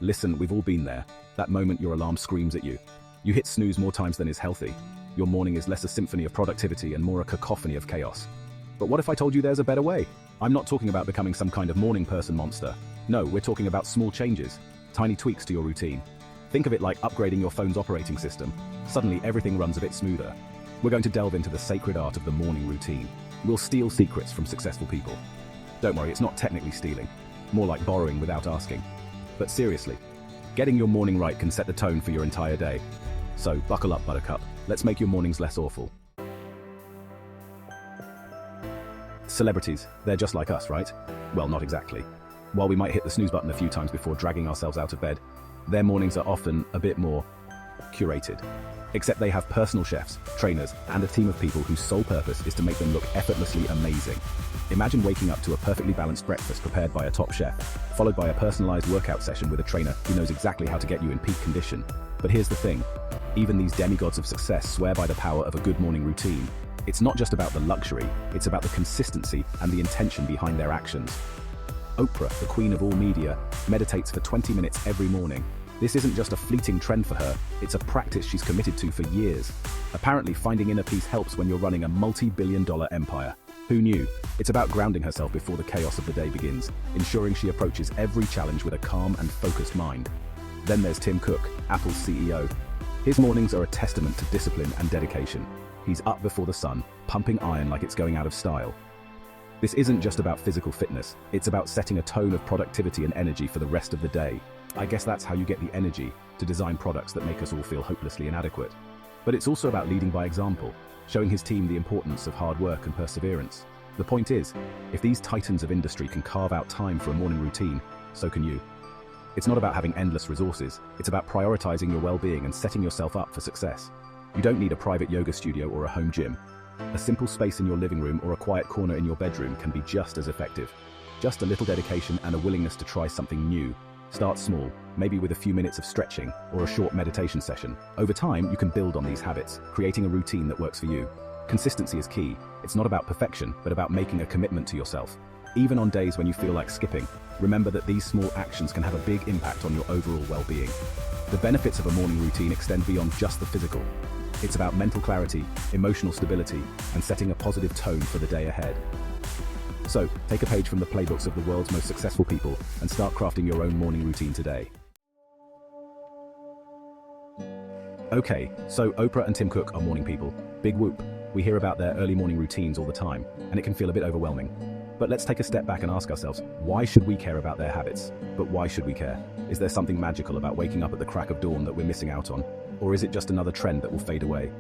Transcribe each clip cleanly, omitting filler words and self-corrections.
Listen, we've all been there. That moment your alarm screams at you. You hit snooze more times than is healthy. Your morning is less a symphony of productivity and more a cacophony of chaos. But what if I told you there's a better way? I'm not talking about becoming some kind of morning person monster. No, we're talking about small changes, tiny tweaks to your routine. Think of it like upgrading your phone's operating system. Suddenly everything runs a bit smoother. We're going to delve into the sacred art of the morning routine. We'll steal secrets from successful people. Don't worry, it's not technically stealing. More like borrowing without asking. But seriously, getting your morning right can set the tone for your entire day. So buckle up, buttercup. Let's make your mornings less awful. Celebrities, they're just like us, right? Well, not exactly. While we might hit the snooze button a few times before dragging ourselves out of bed, their mornings are often a bit more curated. Except they have personal chefs, trainers, and a team of people whose sole purpose is to make them look effortlessly amazing. Imagine waking up to a perfectly balanced breakfast prepared by a top chef, followed by a personalized workout session with a trainer who knows exactly how to get you in peak condition. But here's the thing, even these demigods of success swear by the power of a good morning routine. It's not just about the luxury, it's about the consistency and the intention behind their actions. Oprah, the queen of all media, meditates for 20 minutes every morning. This isn't just a fleeting trend for her, it's a practice she's committed to for years. Apparently, finding inner peace helps when you're running a multi-billion-dollar empire. Who knew? It's about grounding herself before the chaos of the day begins, ensuring she approaches every challenge with a calm and focused mind. Then there's Tim Cook, Apple's CEO. His mornings are a testament to discipline and dedication. He's up before the sun, pumping iron like it's going out of style. This isn't just about physical fitness, it's about setting a tone of productivity and energy for the rest of the day. I guess that's how you get the energy to design products that make us all feel hopelessly inadequate. But it's also about leading by example, showing his team the importance of hard work and perseverance. The point is, if these titans of industry can carve out time for a morning routine, so can you. It's not about having endless resources, it's about prioritizing your well-being and setting yourself up for success. You don't need a private yoga studio or a home gym. A simple space in your living room or a quiet corner in your bedroom can be just as effective. Just a little dedication and a willingness to try something new. Start small, maybe with a few minutes of stretching or a short meditation session. Over time, you can build on these habits, creating a routine that works for you. Consistency is key. It's not about perfection, but about making a commitment to yourself. Even on days when you feel like skipping, remember that these small actions can have a big impact on your overall well-being. The benefits of a morning routine extend beyond just the physical. It's about mental clarity, emotional stability, and setting a positive tone for the day ahead. So, take a page from the playbooks of the world's most successful people and start crafting your own morning routine today. Okay, so Oprah and Tim Cook are morning people. Big whoop. We hear about their early morning routines all the time, and it can feel a bit overwhelming. But let's take a step back and ask ourselves, why should we care about their habits? But why should we care? Is there something magical about waking up at the crack of dawn that we're missing out on? Or is it just another trend that will fade away?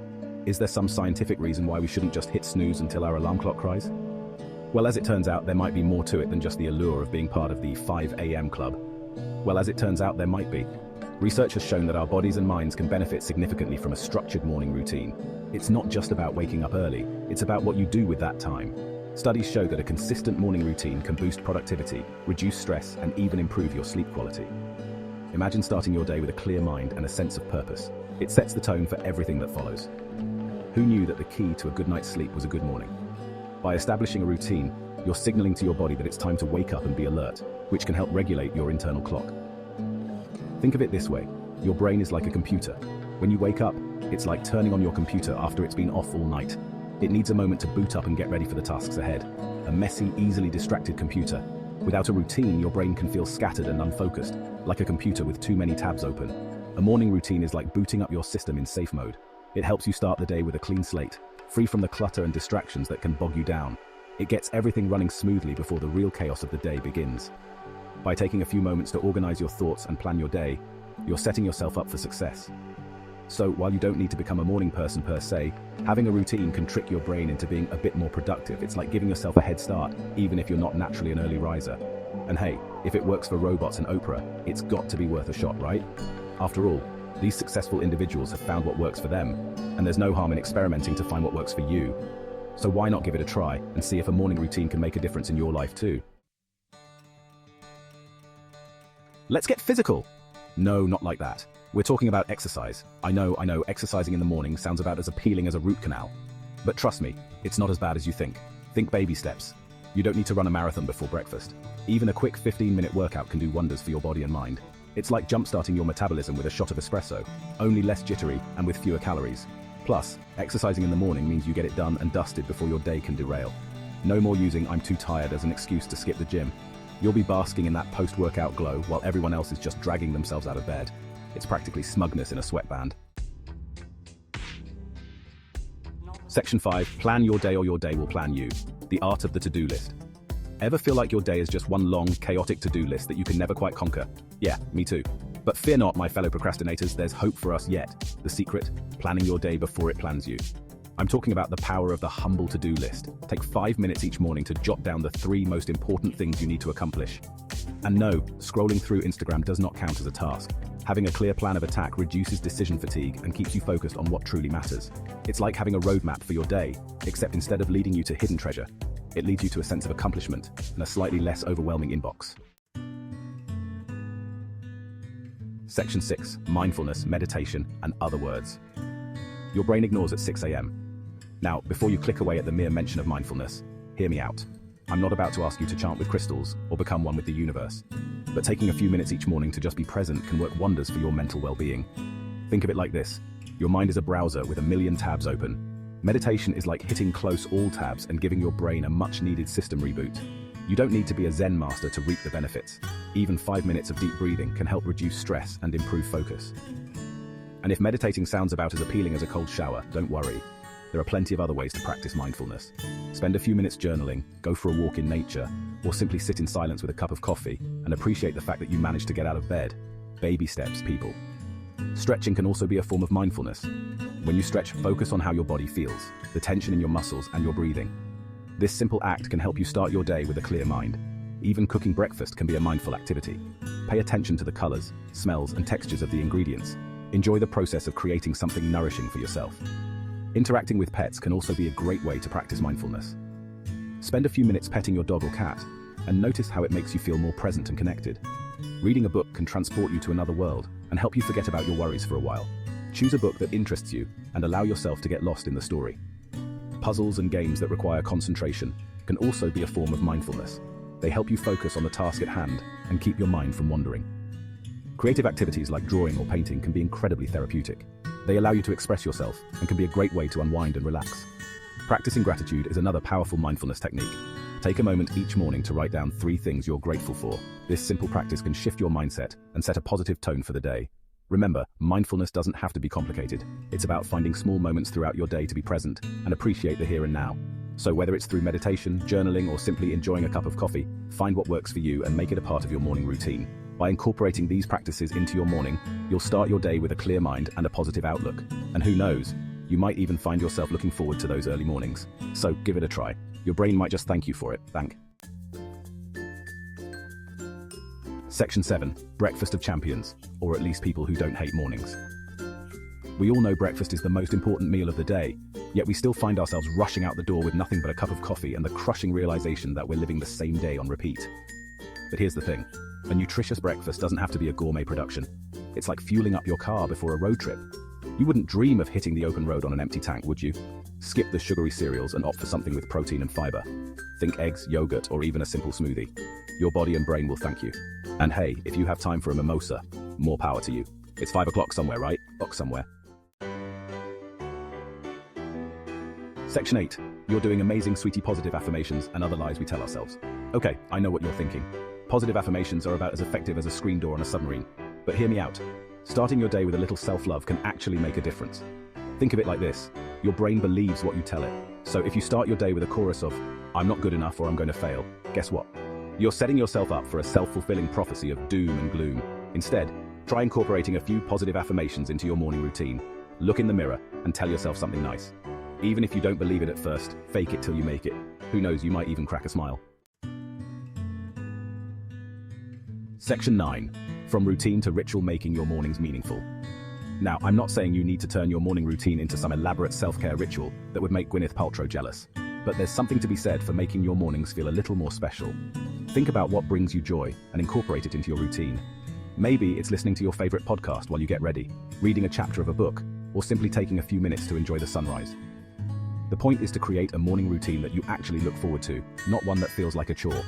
Is there some scientific reason why we shouldn't just hit snooze until our alarm clock cries? Well, as it turns out, there might be more to it than just the allure of being part of the 5 a.m. club. Well, as it turns out, there might be. Research has shown that our bodies and minds can benefit significantly from a structured morning routine. It's not just about waking up early, it's about what you do with that time. Studies show that a consistent morning routine can boost productivity, reduce stress, and even improve your sleep quality. Imagine starting your day with a clear mind and a sense of purpose. It sets the tone for everything that follows. Who knew that the key to a good night's sleep was a good morning? By establishing a routine, you're signaling to your body that it's time to wake up and be alert, which can help regulate your internal clock. Think of it this way, your brain is like a computer. When you wake up, it's like turning on your computer after it's been off all night. It needs a moment to boot up and get ready for the tasks ahead. A messy, easily distracted computer. Without a routine, your brain can feel scattered and unfocused, like a computer with too many tabs open. A morning routine is like booting up your system in safe mode. It helps you start the day with a clean slate, free from the clutter and distractions that can bog you down. It gets everything running smoothly before the real chaos of the day begins. By taking a few moments to organize your thoughts and plan your day, you're setting yourself up for success. So, while you don't need to become a morning person per se, having a routine can trick your brain into being a bit more productive. It's like giving yourself a head start, even if you're not naturally an early riser. And hey, if it works for robots and Oprah, it's got to be worth a shot, right? After all, these successful individuals have found what works for them, and there's no harm in experimenting to find what works for you. So why not give it a try and see if a morning routine can make a difference in your life too? Let's get physical. No, not like that. We're talking about exercise. I know, exercising in the morning sounds about as appealing as a root canal. But trust me, it's not as bad as you think. Think baby steps. You don't need to run a marathon before breakfast. Even a quick 15-minute workout can do wonders for your body and mind. It's like jump-starting your metabolism with a shot of espresso, only less jittery and with fewer calories. Plus, exercising in the morning means you get it done and dusted before your day can derail. No more using "I'm too tired" as an excuse to skip the gym. You'll be basking in that post-workout glow while everyone else is just dragging themselves out of bed. It's practically smugness in a sweatband. Section 5. Plan your day or your day will plan you. The art of the to-do list. Ever feel like your day is just one long, chaotic to-do list that you can never quite conquer? Yeah, me too. But fear not, my fellow procrastinators, there's hope for us yet. The secret? Planning your day before it plans you. I'm talking about the power of the humble to-do list. Take 5 minutes each morning to jot down the 3 most important things you need to accomplish. And no, scrolling through Instagram does not count as a task. Having a clear plan of attack reduces decision fatigue and keeps you focused on what truly matters. It's like having a roadmap for your day, except instead of leading you to hidden treasure, it leads you to a sense of accomplishment and a slightly less overwhelming inbox. Section 6. Mindfulness, meditation, and other words. Your brain ignores at 6 a.m. Now, before you click away at the mere mention of mindfulness, hear me out. I'm not about to ask you to chant with crystals or become one with the universe. But taking a few minutes each morning to just be present can work wonders for your mental well-being. Think of it like this. Your mind is a browser with a million tabs open. Meditation is like hitting close all tabs and giving your brain a much-needed system reboot. You don't need to be a Zen master to reap the benefits. Even 5 minutes of deep breathing can help reduce stress and improve focus. And if meditating sounds about as appealing as a cold shower, don't worry. There are plenty of other ways to practice mindfulness. Spend a few minutes journaling, go for a walk in nature, or simply sit in silence with a cup of coffee and appreciate the fact that you managed to get out of bed. Baby steps, people. Stretching can also be a form of mindfulness. When you stretch, focus on how your body feels, the tension in your muscles and your breathing. This simple act can help you start your day with a clear mind. Even cooking breakfast can be a mindful activity. Pay attention to the colors, smells, and textures of the ingredients. Enjoy the process of creating something nourishing for yourself. Interacting with pets can also be a great way to practice mindfulness. Spend a few minutes petting your dog or cat, and notice how it makes you feel more present and connected. Reading a book can transport you to another world and help you forget about your worries for a while. Choose a book that interests you and allow yourself to get lost in the story. Puzzles and games that require concentration can also be a form of mindfulness. They help you focus on the task at hand and keep your mind from wandering. Creative activities like drawing or painting can be incredibly therapeutic. They allow you to express yourself and can be a great way to unwind and relax. Practicing gratitude is another powerful mindfulness technique. Take a moment each morning to write down 3 things you're grateful for. This simple practice can shift your mindset and set a positive tone for the day. Remember, mindfulness doesn't have to be complicated. It's about finding small moments throughout your day to be present and appreciate the here and now. So whether it's through meditation, journaling, or simply enjoying a cup of coffee, find what works for you and make it a part of your morning routine. By incorporating these practices into your morning, you'll start your day with a clear mind and a positive outlook. And who knows, you might even find yourself looking forward to those early mornings. So give it a try. Your brain might just thank you for it. Section 7. Breakfast of champions, or at least people who don't hate mornings. We all know breakfast is the most important meal of the day, yet we still find ourselves rushing out the door with nothing but a cup of coffee and the crushing realization that we're living the same day on repeat. But here's the thing. A nutritious breakfast doesn't have to be a gourmet production. It's like fueling up your car before a road trip. You wouldn't dream of hitting the open road on an empty tank, would you? Skip the sugary cereals and opt for something with protein and fiber. Think eggs, yogurt, or even a simple smoothie. Your body and brain will thank you. And hey, if you have time for a mimosa, more power to you. It's 5 o'clock somewhere, right? Somewhere. Section 8. You're doing amazing, sweetie positive affirmations and other lies we tell ourselves. Okay, I know what you're thinking. Positive affirmations are about as effective as a screen door on a submarine. But hear me out. Starting your day with a little self-love can actually make a difference. Think of it like this. Your brain believes what you tell it. So if you start your day with a chorus of, "I'm not good enough" or "I'm going to fail," guess what? You're setting yourself up for a self-fulfilling prophecy of doom and gloom. Instead, try incorporating a few positive affirmations into your morning routine. Look in the mirror and tell yourself something nice. Even if you don't believe it at first, fake it till you make it. Who knows, you might even crack a smile. Section 9. From routine to ritual, making your mornings meaningful. Now, I'm not saying you need to turn your morning routine into some elaborate self-care ritual that would make Gwyneth Paltrow jealous. But there's something to be said for making your mornings feel a little more special. Think about what brings you joy and incorporate it into your routine. Maybe it's listening to your favorite podcast while you get ready, reading a chapter of a book, or simply taking a few minutes to enjoy the sunrise. The point is to create a morning routine that you actually look forward to, not one that feels like a chore.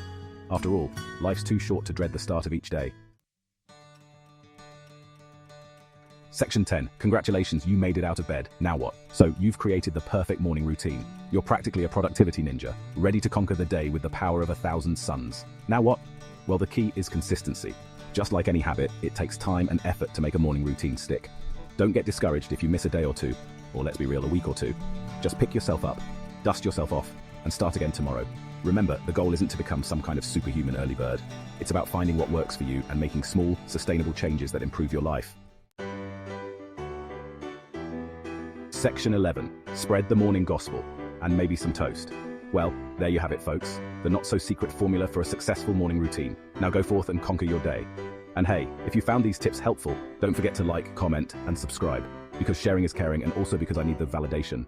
After all, life's too short to dread the start of each day. Section 10. Congratulations, you made it out of bed. Now what? So, you've created the perfect morning routine. You're practically a productivity ninja, ready to conquer the day with the power of 1,000 suns. Now what? Well, the key is consistency. Just like any habit, it takes time and effort to make a morning routine stick. Don't get discouraged if you miss a day or two, or let's be real, a week or two. Just pick yourself up, dust yourself off, and start again tomorrow. Remember, the goal isn't to become some kind of superhuman early bird. It's about finding what works for you and making small, sustainable changes that improve your life. Section 11. Spread the morning gospel, and maybe some toast. Well, there you have it, folks. The not-so-secret formula for a successful morning routine. Now go forth and conquer your day. And hey, if you found these tips helpful, don't forget to like, comment, and subscribe. Because sharing is caring, and also because I need the validation.